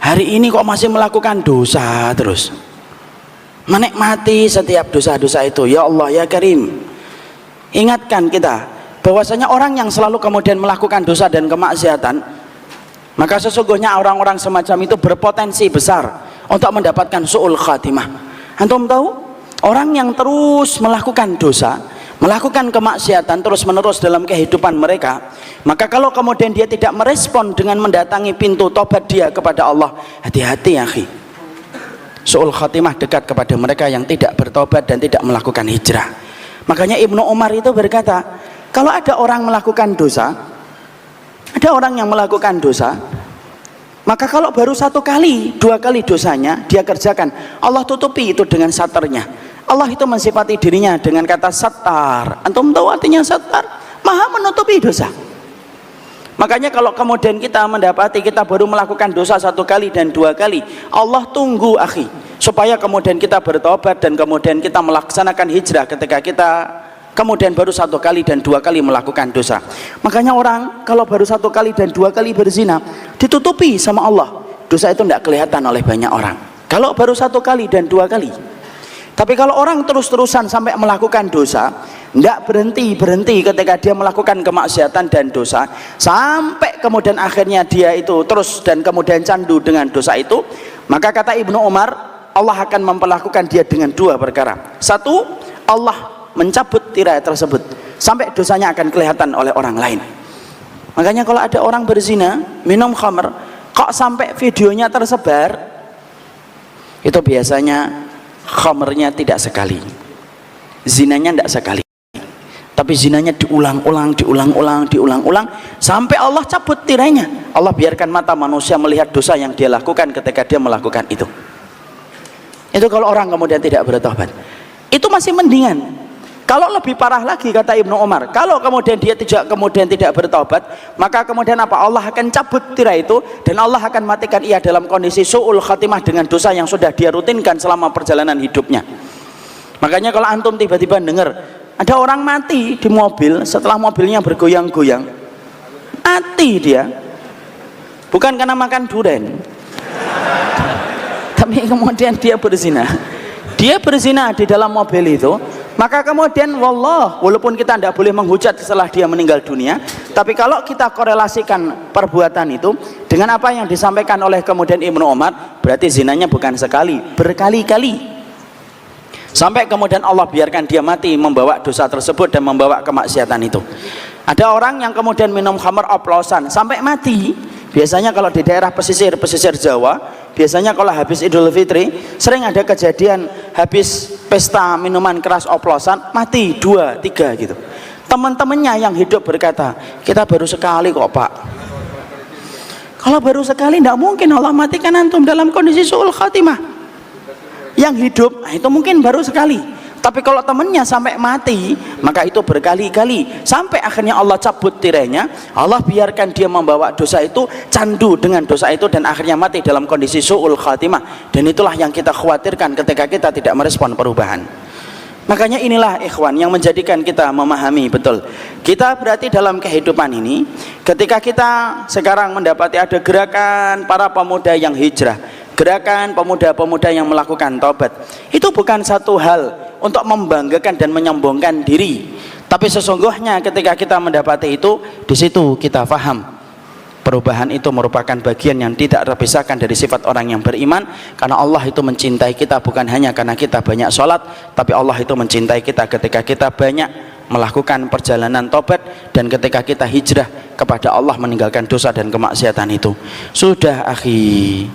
hari ini kok masih melakukan dosa terus, menikmati setiap dosa-dosa itu. Ya Allah ya Karim, ingatkan kita bahwasanya orang yang selalu kemudian melakukan dosa dan kemaksiatan, maka sesungguhnya orang-orang semacam itu berpotensi besar untuk mendapatkan su'ul khatimah. Antum tahu, orang yang terus melakukan dosa, melakukan kemaksiatan terus menerus dalam kehidupan mereka, maka kalau kemudian dia tidak merespon dengan mendatangi pintu tobat dia kepada Allah, hati-hati ya akhi, su'ul khatimah dekat kepada mereka yang tidak bertobat dan tidak melakukan hijrah. Makanya Ibnu Umar itu berkata, kalau ada orang melakukan dosa, ada orang yang melakukan dosa, maka kalau baru 1 kali, 2 kali dosanya dia kerjakan, Allah tutupi itu dengan satarnya. Allah itu mensifati dirinya dengan kata sattar. Antum tahu artinya sattar? Maha menutupi dosa. Makanya kalau kemudian kita mendapati kita baru melakukan dosa 1 kali dan 2 kali, Allah tunggu akhi, supaya kemudian kita bertobat dan kemudian kita melaksanakan hijrah ketika kita kemudian baru 1 kali dan 2 kali melakukan dosa. Makanya orang kalau baru 1 kali dan 2 kali berzina, ditutupi sama Allah. Dosa itu tidak kelihatan oleh banyak orang kalau baru 1 kali dan 2 kali. Tapi kalau orang terus-terusan sampai melakukan dosa, tidak berhenti ketika dia melakukan kemaksiatan dan dosa, sampai kemudian akhirnya dia itu terus dan kemudian candu dengan dosa itu, maka kata Ibnu Umar, Allah akan memperlakukan dia dengan 2 perkara. 1, Allah mencabut tirai tersebut sampai dosanya akan kelihatan oleh orang lain. Makanya kalau ada orang berzina, minum khamr, kok sampai videonya tersebar, itu biasanya khamrnya tidak sekali, zinanya tidak sekali, tapi zinanya diulang-ulang sampai Allah cabut tirainya. Allah biarkan mata manusia melihat dosa yang dia lakukan ketika dia melakukan itu. Itu kalau orang kemudian tidak bertobat, itu masih mendingan. Kalau lebih parah lagi kata Ibnu Umar, kalau kemudian dia tidak bertobat, maka kemudian apa? Allah akan cabut tirai itu dan Allah akan matikan ia dalam kondisi su'ul khatimah dengan dosa yang sudah dia rutinkan selama perjalanan hidupnya. Makanya kalau antum tiba-tiba dengar ada orang mati di mobil setelah mobilnya bergoyang-goyang, mati dia bukan karena makan durian, tapi kemudian dia berzina di dalam mobil itu. Maka kemudian wallah, walaupun kita tidak boleh menghujat setelah dia meninggal dunia, tapi kalau kita korelasikan perbuatan itu dengan apa yang disampaikan oleh kemudian Ibnu Umar, berarti zinanya bukan sekali, berkali-kali, sampai kemudian Allah biarkan dia mati membawa dosa tersebut dan membawa kemaksiatan itu. Ada orang yang kemudian minum khamr oplosan sampai mati. Biasanya kalau di daerah pesisir Jawa, biasanya kalau habis Idul Fitri sering ada kejadian habis pesta minuman keras oplosan mati 2, 3 gitu. Teman-temannya yang hidup berkata, kita baru sekali kok Pak. Kalau baru sekali tidak mungkin Allah matikan antum dalam kondisi su'ul khatimah. Yang hidup itu mungkin baru sekali, tapi kalau temannya sampai mati, maka itu berkali-kali, sampai akhirnya Allah cabut tirainya, Allah biarkan dia membawa dosa itu, candu dengan dosa itu, dan akhirnya mati dalam kondisi su'ul khatimah. Dan itulah yang kita khawatirkan ketika kita tidak merespon perubahan. Makanya inilah ikhwan yang menjadikan kita memahami betul, kita berarti dalam kehidupan ini, ketika kita sekarang mendapati ada gerakan para pemuda yang hijrah, gerakan pemuda-pemuda yang melakukan taubat, itu bukan satu hal untuk membanggakan dan menyombongkan diri, tapi sesungguhnya ketika kita mendapati itu, di situ kita faham perubahan itu merupakan bagian yang tidak terpisahkan dari sifat orang yang beriman, karena Allah itu mencintai kita bukan hanya karena kita banyak sholat, tapi Allah itu mencintai kita ketika kita banyak melakukan perjalanan taubat dan ketika kita hijrah kepada Allah meninggalkan dosa dan kemaksiatan itu. Sudah akhi,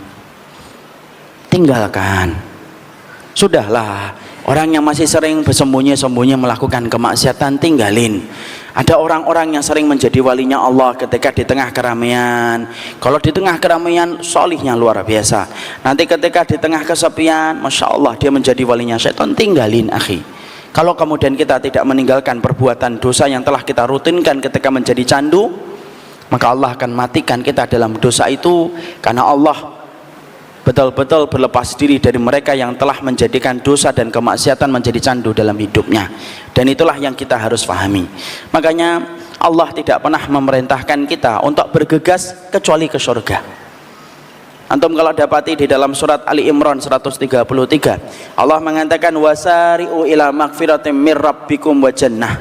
tinggalkan, sudahlah. Orang yang masih sering bersembunyi-sembunyi melakukan kemaksiatan, tinggalin. Ada orang-orang yang sering menjadi walinya Allah ketika di tengah keramaian. Kalau di tengah keramaian, solihnya luar biasa. Nanti ketika di tengah kesepian, Masya Allah dia menjadi walinya syaitan, tinggalin akhi. Kalau kemudian kita tidak meninggalkan perbuatan dosa yang telah kita rutinkan ketika menjadi candu, maka Allah akan matikan kita dalam dosa itu, karena Allah betul-betul berlepas diri dari mereka yang telah menjadikan dosa dan kemaksiatan menjadi candu dalam hidupnya. Dan itulah yang kita harus pahami. Makanya Allah tidak pernah memerintahkan kita untuk bergegas kecuali ke surga. Antum kalau dapati di dalam surat Ali Imran 133, Allah mengatakan wasari'u ila magfiratim mir rabbikum wa jannah.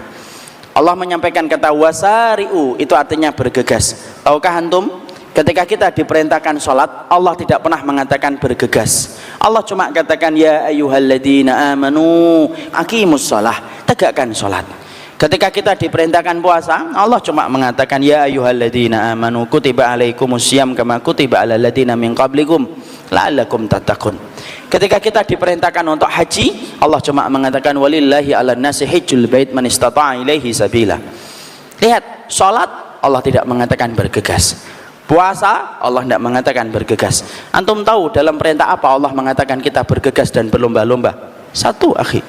Allah menyampaikan kata wasari'u, itu artinya bergegas. Tahukah antum? Ketika kita diperintahkan sholat, Allah tidak pernah mengatakan bergegas. Allah cuma katakan ya ayyuhalladzina amanu aqimus shalah, tegakkan sholat. Ketika kita diperintahkan puasa, Allah cuma mengatakan ya ayyuhalladzina amanu kutiba alaikumusiyam kama kutiba alal ladzina min qablikum la'allakum tattaqun. Ketika kita diperintahkan untuk haji, Allah cuma mengatakan walillahi 'alan nasi hajjul bait man istata'a ilaihi sabila. Lihat, sholat Allah tidak mengatakan bergegas. Puasa Allah tidak mengatakan bergegas. Antum tahu dalam perintah apa Allah mengatakan kita bergegas dan berlomba-lomba? Satu, akhi,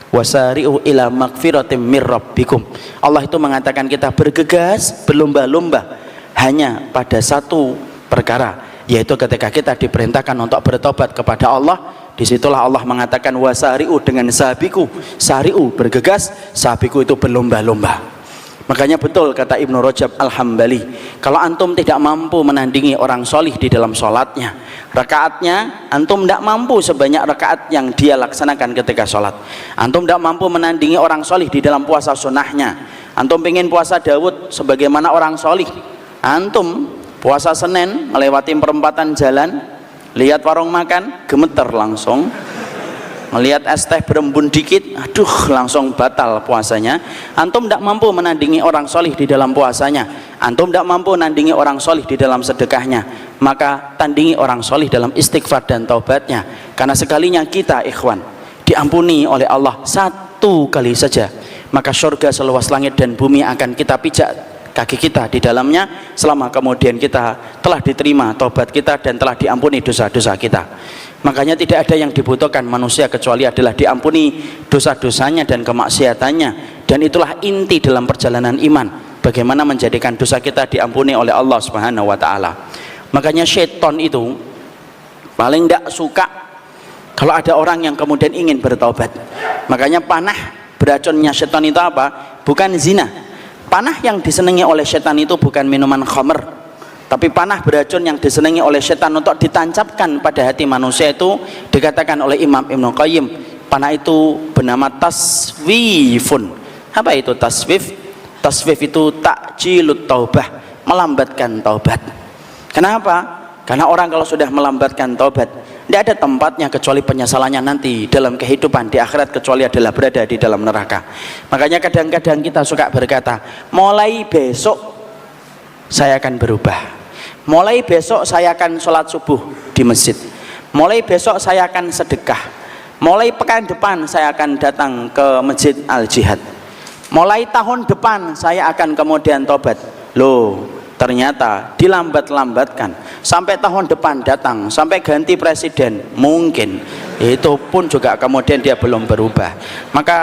wasari'u ila magfiratim mir rabbikum. Allah itu mengatakan kita bergegas, berlomba-lomba hanya pada satu perkara, yaitu ketika kita diperintahkan untuk bertobat kepada Allah. Disitulah Allah mengatakan wasari'u dengan sabiku. Sari'u bergegas, sabiku itu berlomba-lomba. Makanya betul kata Ibnu Rajab Al-Hambali, kalau antum tidak mampu menandingi orang solih di dalam sholatnya, rakaatnya antum tidak mampu sebanyak rakaat yang dia laksanakan ketika sholat. Antum tidak mampu menandingi orang solih di dalam puasa sunnahnya. Antum ingin puasa Daud sebagaimana orang solih, antum puasa Senin melewati perempatan jalan, lihat warung makan gemeter langsung, melihat es teh berembun dikit, aduh langsung batal puasanya. Antum tidak mampu menandingi orang solih di dalam puasanya, antum tidak mampu menandingi orang solih di dalam sedekahnya, maka tandingi orang solih dalam istighfar dan taubatnya. Karena sekalinya kita ikhwan diampuni oleh Allah satu kali saja, maka surga seluas langit dan bumi akan kita pijak kaki kita di dalamnya selama kemudian kita telah diterima taubat kita dan telah diampuni dosa-dosa kita. Makanya tidak ada yang dibutuhkan manusia kecuali adalah diampuni dosa-dosanya dan kemaksiatannya, dan itulah inti dalam perjalanan iman, bagaimana menjadikan dosa kita diampuni oleh Allah Subhanahu wa taala. Makanya syaitan itu paling tidak suka kalau ada orang yang kemudian ingin bertaubat. Makanya panah beracunnya syaitan itu apa? Bukan zina. Panah yang disenangi oleh syaitan itu bukan minuman khamr, tapi panah beracun yang disenangi oleh setan untuk ditancapkan pada hati manusia itu dikatakan oleh Imam Ibnu Qayyim, panah itu bernama taswifun. Apa itu taswif? Taswif itu takjilut taubah, melambatkan taubat. Kenapa? Karena orang kalau sudah melambatkan taubat, tidak ada tempatnya kecuali penyesalannya nanti dalam kehidupan di akhirat, kecuali adalah berada di dalam neraka. Makanya kadang-kadang kita suka berkata, mulai besok saya akan berubah, mulai besok saya akan sholat subuh di masjid, mulai besok saya akan sedekah, mulai pekan depan saya akan datang ke masjid Al-Jihad, mulai tahun depan saya akan kemudian tobat. Loh, ternyata dilambat-lambatkan sampai tahun depan datang, sampai ganti presiden mungkin, itu pun juga kemudian dia belum berubah. Maka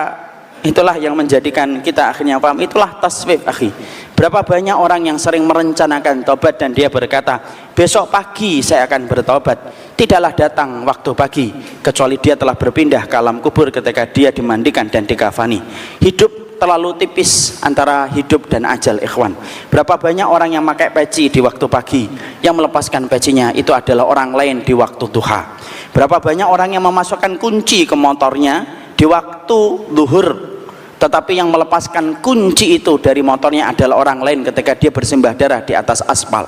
itulah yang menjadikan kita akhirnya paham, itulah taswif, akhi. Berapa banyak orang yang sering merencanakan taubat dan dia berkata besok pagi saya akan bertaubat, tidaklah datang waktu pagi kecuali dia telah berpindah ke alam kubur ketika dia dimandikan dan dikafani. Hidup terlalu tipis antara hidup dan ajal, ikhwan. Berapa banyak orang yang pakai peci di waktu pagi, yang melepaskan pecinya itu adalah orang lain di waktu duha. Berapa banyak orang yang memasukkan kunci ke motornya di waktu zuhur, tetapi yang melepaskan kunci itu dari motornya adalah orang lain ketika dia bersimbah darah di atas aspal.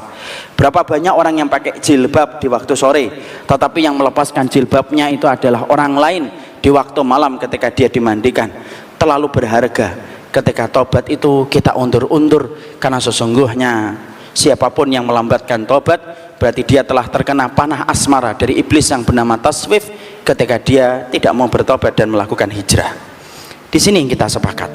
Berapa banyak orang yang pakai jilbab di waktu sore, tetapi yang melepaskan jilbabnya itu adalah orang lain di waktu malam ketika dia dimandikan. Terlalu berharga ketika tobat itu kita undur-undur, karena sesungguhnya siapapun yang melambatkan tobat berarti dia telah terkena panah asmara dari iblis yang bernama taswif ketika dia tidak mau bertobat dan melakukan hijrah. Di sini kita sepakat.